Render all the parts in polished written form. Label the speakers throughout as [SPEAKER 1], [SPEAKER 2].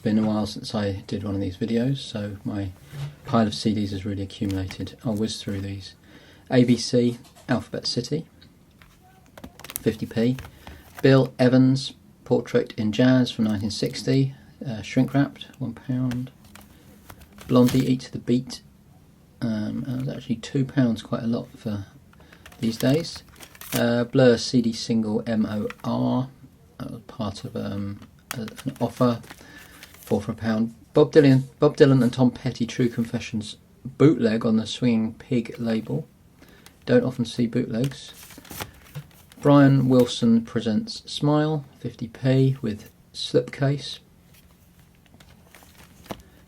[SPEAKER 1] been a while since I did one of these videos, so my pile of CDs has really accumulated. I'll whiz through these. ABC, Alphabet City, 50p. Bill Evans, Portrait in Jazz from 1960, shrink wrapped, £1. Blondie, Eat to the Beat, that was actually £2, quite a lot for these days. Blur CD single MOR, that was part of an offer, 4 for £1. Bob Dylan and Tom Petty, True Confessions bootleg on the Swinging Pig label. Don't often see bootlegs. Brian Wilson Presents Smile, 50p with slipcase.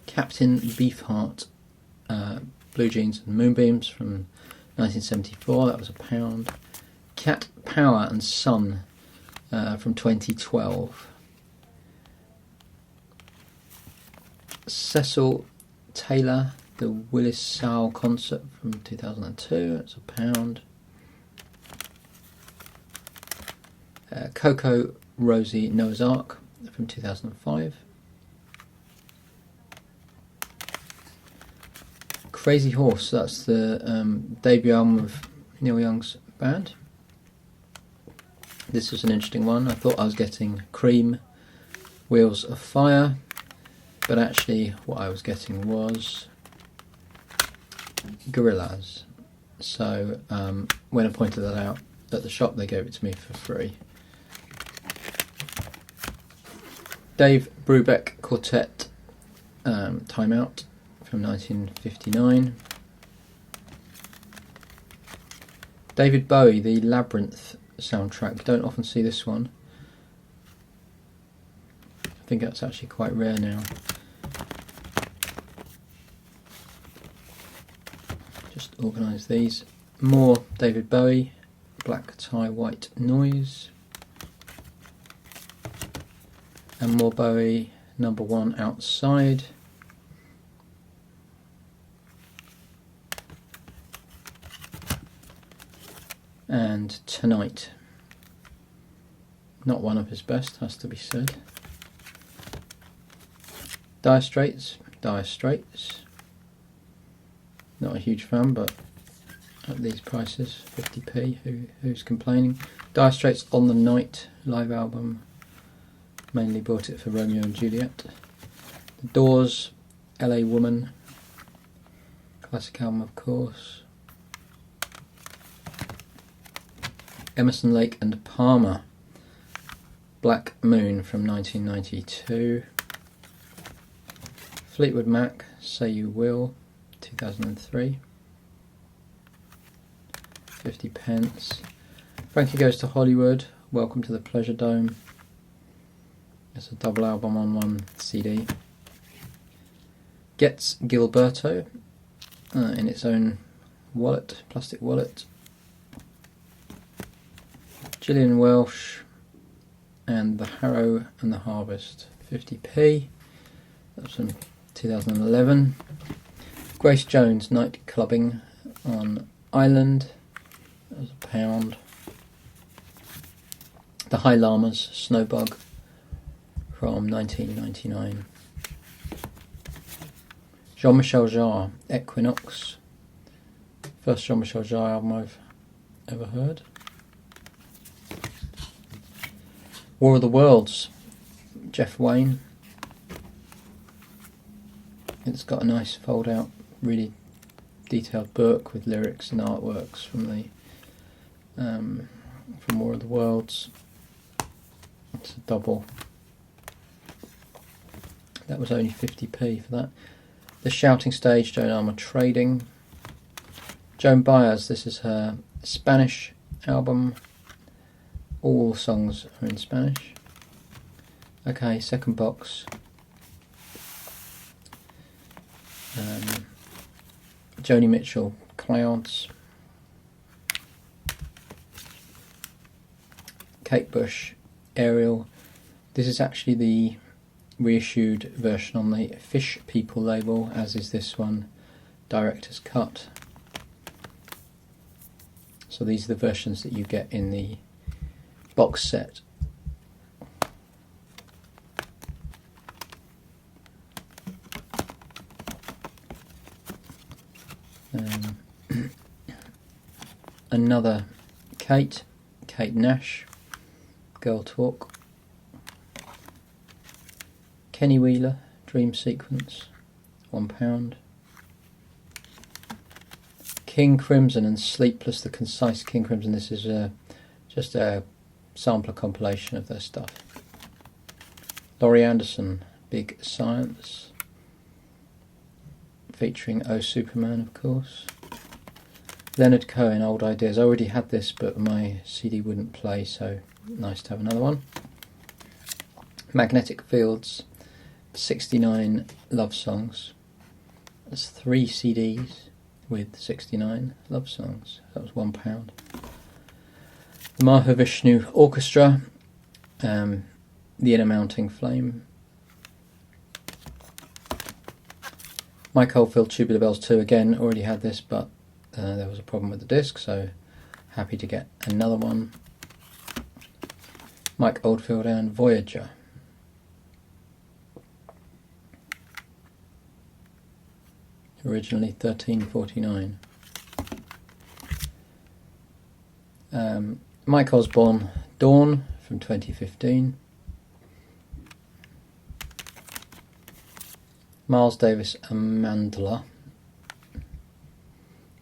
[SPEAKER 1] Captain Beefheart, Blue Jeans and Moonbeams from 1974, that was £1. Cat Power and Son from 2012. Cecil Taylor, the WILLISAU concert from 2002, that's £1. Coco Rosie Noah's Ark from 2005. Crazy Horse, that's the debut album of Neil Young's band. This was an interesting one. I thought I was getting Cream, Wheels of Fire, but actually what I was getting was Gorillaz. So when I pointed that out at the shop, they gave it to me for free. Dave Brubeck Quartet, Time Out from 1959. David Bowie, the Labyrinth soundtrack. Don't often see this one. I think that's actually quite rare now. Just organise these. More David Bowie, Black Tie White Noise. And more Bowie, number 1, Outside. And Tonight. Not one of his best, has to be said. Dire Straits. Not a huge fan, but at these prices, 50p, who's complaining? Dire Straits On the Night live album. Mainly bought it for Romeo and Juliet. The Doors, LA Woman. Classic album, of course. Emerson, Lake and Palmer, Black Moon from 1992. Fleetwood Mac, Say You Will, 2003. 50p. Frankie Goes to Hollywood, Welcome to the Pleasure Dome. It's a double album on one CD. Gets Gilberto in its own wallet, plastic wallet. Gillian Welsh and The Harrow and the Harvest, 50p. That's from 2011. Grace Jones, Night Clubbing on Island, that was £1. The High Llamas, Snowbug from 1999. Jean-Michel Jarre, Equinox. First Jean-Michel Jarre album I've ever heard. War of the Worlds, Jeff Wayne. It's got a nice fold out, really detailed book with lyrics and artworks from the from War of the Worlds. It's a double. That was only 50p for that. The Shouting Stage, Joan Armour Trading. Joan Baez, this is her Spanish album. All songs are in Spanish. Okay, second box. Joni Mitchell, Clouds. Kate Bush, Ariel. This is actually the reissued version on the Fish People label, as is this one, Director's Cut. So these are the versions that you get in the box set. Another Kate Nash, Girl Talk. Kenny Wheeler, Dream Sequence, £1. King Crimson and Sleepless, the concise King Crimson. This is just a sampler compilation of their stuff. Laurie Anderson, Big Science, featuring Oh Superman, of course. Leonard Cohen, Old Ideas. I already had this, but my CD wouldn't play, so nice to have another one. Magnetic Fields, 69 love songs. That's 3 CDs with 69 love songs. That was £1. The Mahavishnu Orchestra, The Inner Mounting Flame. Mike Oldfield, Tubular Bells 2. Again, already had this, but there was a problem with the disc, so happy to get another one. Mike Oldfield and Voyager. Originally $13.49. Mike Osborne, Dawn from 2015. Miles Davis, Amandla,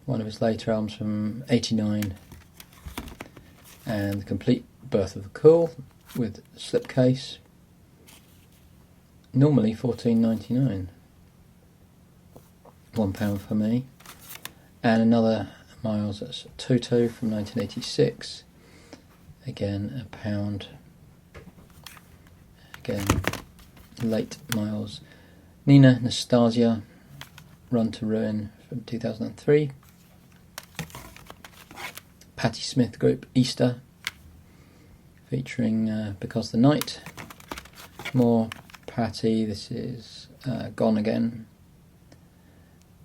[SPEAKER 1] one of his later albums from '89, and The Complete Birth of the Cool with slipcase. Normally $14.99. £1 for me. And another Miles, that's Toto from 1986. Again, £1. Again, late Miles. Nina Nastasia, Run to Ruin from 2003. Patti Smith Group, Easter, featuring Because the Night. More Patti, this is Gone Again.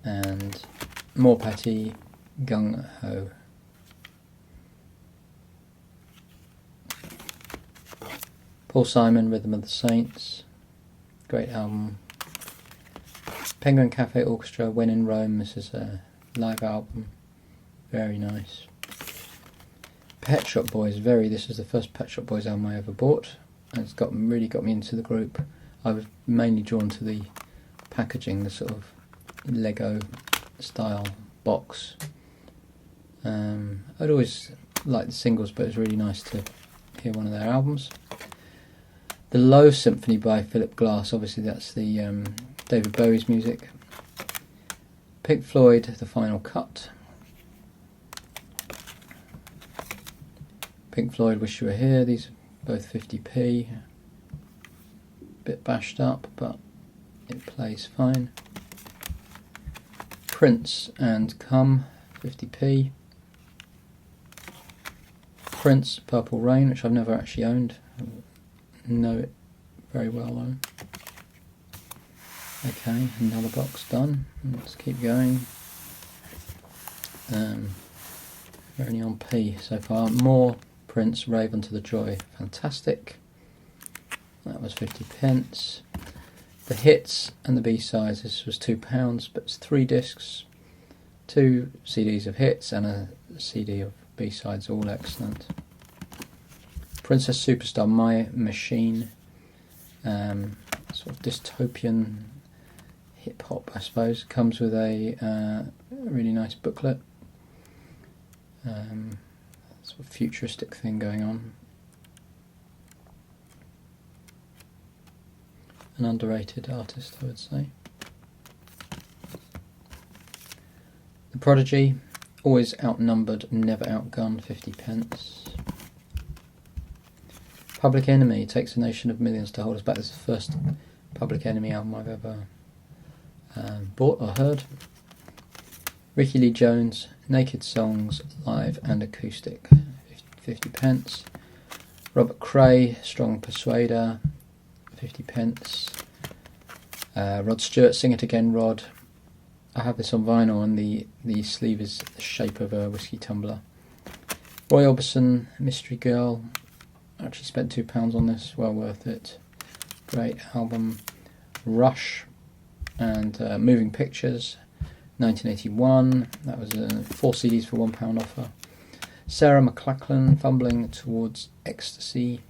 [SPEAKER 1] And more Patti, Gung Ho. Paul Simon, Rhythm of the Saints, great album. Penguin Cafe Orchestra, When in Rome, this is a live album, very nice. Pet Shop Boys, this is the first Pet Shop Boys album I ever bought, and it's really got me into the group. I was mainly drawn to the packaging, the sort of Lego style box. I'd always liked the singles, but it was really nice to hear one of their albums. The Low Symphony by Philip Glass, obviously that's the David Bowie's music. Pink Floyd, The Final Cut. Pink Floyd, Wish You Were Here, these are both 50p. Bit bashed up, but it plays fine. Prince and Come, 50p. Prince, Purple Rain, which I've never actually owned. I know it very well though. Okay, another box done. Let's keep going. We're only on P so far. More Prince, Rave Unto the Joy, fantastic. That was 50p. The hits and the B-sides, this was £2, but it's 3 discs, 2 CDs of hits and a CD of B-sides, all excellent. Princess Superstar, My Machine, sort of dystopian hip-hop, I suppose. Comes with a really nice booklet. Sort of futuristic thing going on. An underrated artist, I would say. The Prodigy, Always Outnumbered, Never Outgunned, 50p. Public Enemy, Takes a Nation of Millions to Hold Us Back. This is the first Public Enemy album I've ever bought or heard. Ricky Lee Jones, Naked Songs, Live and Acoustic, 50p. Robert Cray, Strong Persuader, 50p. Rod Stewart, Sing It Again, Rod. I have this on vinyl and the sleeve is the shape of a whiskey tumbler. Roy Orbison, Mystery Girl. I actually spent £2 on this, well worth it. Great album. Rush and Moving Pictures. 1981. That was 4 CDs for £1 offer. Sarah McLachlan, Fumbling Towards Ecstasy.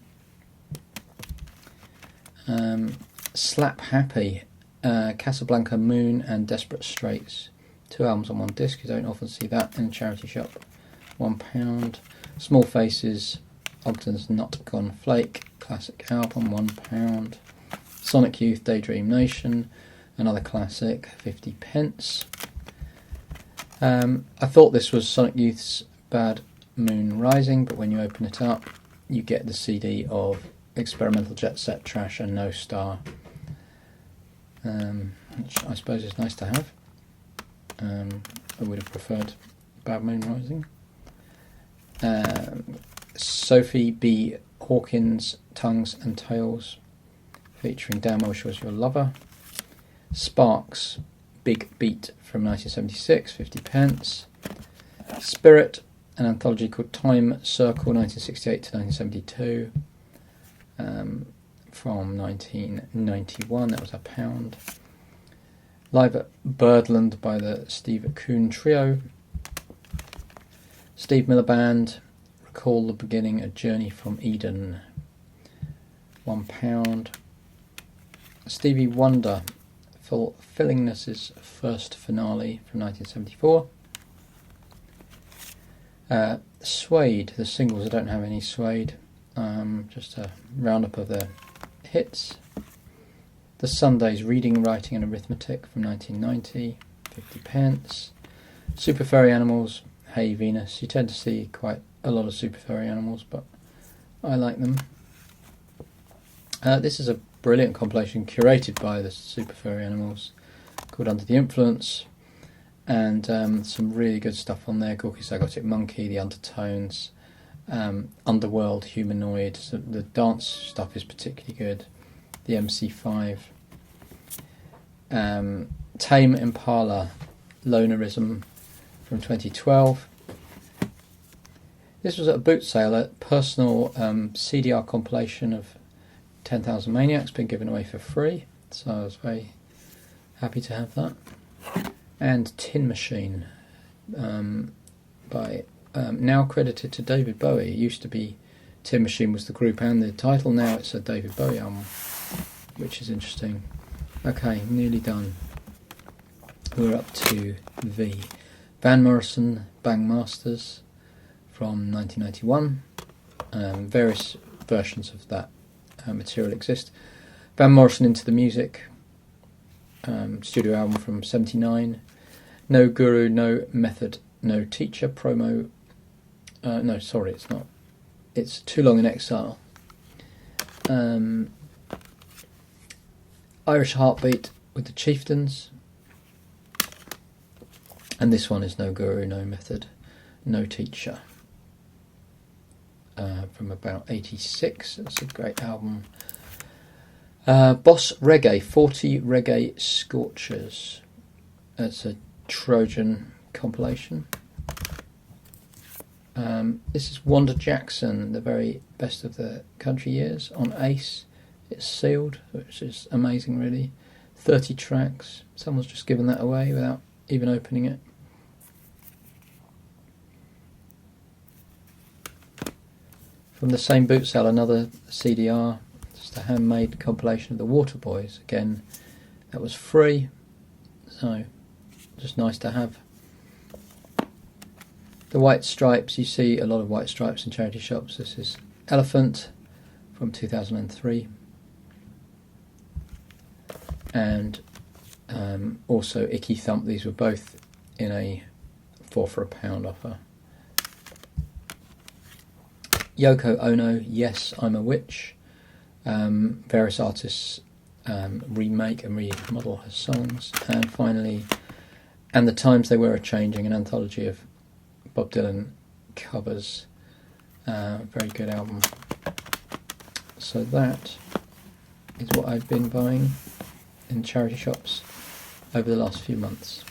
[SPEAKER 1] Slap Happy, Casablanca Moon and Desperate Straits. 2 albums on 1 disc. You don't often see that in a charity shop. £1. Small Faces, Ogden's Not Gone Flake, classic album, £1. Sonic Youth, Daydream Nation, another classic, 50p. I thought this was Sonic Youth's Bad Moon Rising, but when you open it up, you get the CD of Experimental Jet Set, Trash and No Star, which I suppose is nice to have. I would have preferred Bad Moon Rising. Sophie B. Hawkins, Tongues and Tails, featuring Damn Well Sure Is Your Lover. Sparks, Big Beat from 1976, 50p. Spirit, an anthology called Time Circle, 1968 to 1972, from 1991, that was £1. Live at Birdland by the Steve Coon Trio. Steve Miller Band, Recall the Beginning, A Journey from Eden, £1. Stevie Wonder, Fulfillingness's First Finale from 1974. Suede, the singles, I don't have any Suede, just a roundup of their hits. The Sundays, Reading, Writing and Arithmetic from 1990, 50p. Super Furry Animals, Hey Venus. You tend to see quite a lot of Super Furry Animals, but I like them. This is a brilliant compilation curated by the Super Furry Animals called Under the Influence, and some really good stuff on there. Gorky Psychotic Monkey, The Undertones, Underworld, Humanoid. So the dance stuff is particularly good. The MC5. Tame Impala, Lonerism from 2012. This was at a boot sale, a personal CDR compilation of 10,000 Maniacs, been given away for free, so I was very happy to have that. And Tin Machine, by now credited to David Bowie. It used to be Tin Machine was the group and the title, now it's a David Bowie album, which is interesting. Okay, nearly done. We're up to V. Van Morrison, Bang Masters from 1991. Various versions of that material exist. Van Morrison, Into the Music, studio album from 79. No Guru, No Method, No Teacher, promo. No, sorry, it's not. It's Too Long in Exile. Irish Heartbeat with the Chieftains. And this one is No Guru, No Method, No Teacher. From about 86. It's a great album. Boss Reggae, 40 Reggae Scorchers. That's a Trojan compilation. This is Wanda Jackson, the very best of the country years, on Ace. It's sealed, which is amazing really. 30 tracks. Someone's just given that away without even opening it. From the same boot sale, another CDR, just a handmade compilation of the Waterboys. Again, that was free, so just nice to have. The White Stripes, you see a lot of White Stripes in charity shops. This is Elephant from 2003. And also Icky Thump. These were both in a 4 for £1 offer. Yoko Ono, Yes, I'm a Witch. Various artists remake and remodel her songs. And finally, And the Times They Were A-Changing, an anthology of Bob Dylan covers. Very good album. So that is what I've been buying in charity shops over the last few months.